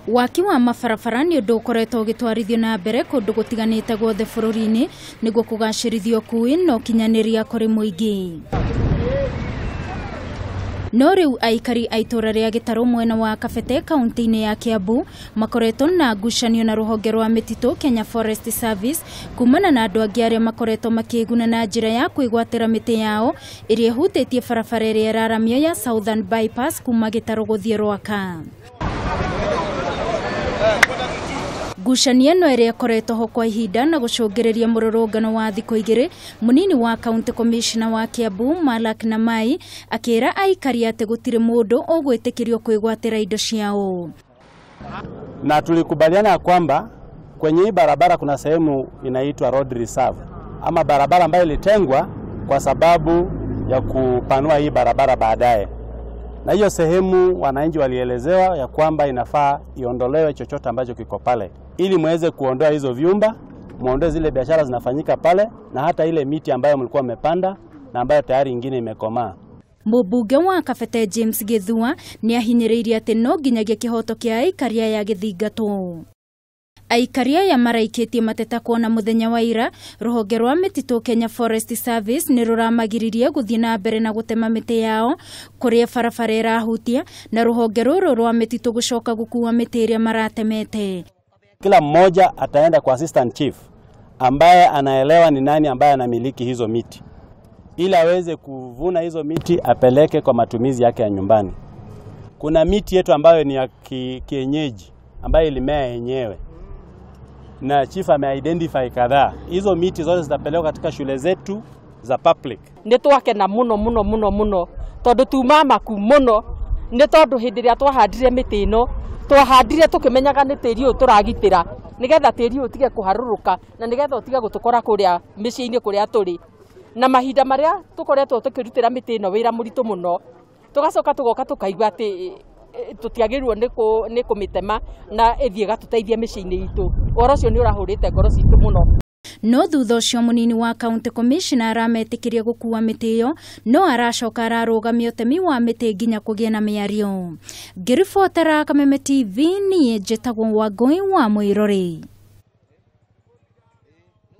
Waki wa mabarabara nĩ ũndũ ũkoretwo ũgĩtwarithio na mbere kũndũ gũtiganĩte guothe bũrũri-inĩ nĩguo kũgacĩrithio ũkuui na ũkinyanĩria kũrĩ mũingĩ. No rĩu aikari a ituura rĩa Gitaru mwena wa Kabete kaunti-ini ya Kiambu makoretwo na ngucanio na ruhonge rwa mititu Kenya Forest Service kuumana na andu angĩ arĩa makoretwo makĩguna na njĩra ya kwigwatira miti yao ĩrĩa ĩhutĩtie barabara ĩrĩa iraramio ya Southern Bypass kuma Gitaru guthii Rwaka. Ngucanio ĩno ĩrĩa ĩkoretwo ho kwa ihinda na gũcũngĩrĩria mũrũrũngano wa thiku igiri, munini wa County Commissioner wa Kiambu na Mai akĩra aikari atĩ gũtirĩ mũndũ ũgwĩtĩkĩrio kwĩgwatĩra indo ciao. Na tulikubaliana kwamba kwenye hii barabara kuna sehemu inaitwa road reserve ama barabara ambayo ilitengwa kwa sababu ya kupanua hii barabara baadaye. Na hiyo sehemu wananchi walielezewa ya kwamba inafaa iondolewe chochote ambacho kiko pale ili muweze kuondoa hizo vyumba, muondoe zile biashara zinafanyika pale na hata ile miti ambayo mlikuwa mmepanda na ambayo tayari ingine imekomaa. Mũmbunge wa Kabete James Githua nĩ ahinyĩrĩirie atĩ no nginyagia kĩhoto kĩa aikari aya gĩthingatwo. Aikari aya maraikĩtie Mateta kuona mũthenya wa ira ruhonge rwa mititu Kenya Forest Service nĩ rũramagiririe gũthiĩ na mbere na gũtema mĩtĩ yao kũrĩa barabara ĩrahutia na ruhonge rũrũ rwa mititu gũcoka gũkua mĩtĩ ĩrĩa maratemete. Kila mmoja ataenda kwa assistant chief ambaye anaelewa ni nani ambaye anamiliki hizo miti ili aweze kuvuna hizo miti apeleke kwa matumizi yake ya nyumbani. Kuna miti yetu ambayo ni ya kienyeji ambayo ilimea yenyewe na chief ame-identify kadhaa. Hizo miti zote zitapelekwa katika shule zetu za public. Nĩ twakena muno tondu tumamaku muno nĩ tondu hindi ĩrĩa twahandire mĩtĩ ĩno twahandire tukimenyaga nĩ tĩri ũyũ tũragitĩra nigetha tĩri ũyũ tige kũharũrũka na nigetha ũtige gũtũkora kũrĩa mĩciĩ-inĩ kũrĩa tũrĩ. Na mahinda marĩa tũkoretwo tukĩrutĩra mĩtĩ ĩno wĩra mũritũ mũno tugacoka tugoka tukaigua atĩ tutiagĩrĩirwo nĩ kũmĩtema na ĩthiĩ gatũteithie mĩciĩ-inĩ itũ. Ũhoro ũcio nĩ ũrahũrĩte ngoro citũ mũno. No thutha ũcio munini wa County Commissioner arametĩkĩria gũkua mĩtĩ ĩyo no aracoka ararũgamia ũtemi wa mĩtĩ nginya kũgĩa na mĩario. Ngĩribotera Kameme TV niĩ njĩtagwo Wangui wa Muiruri.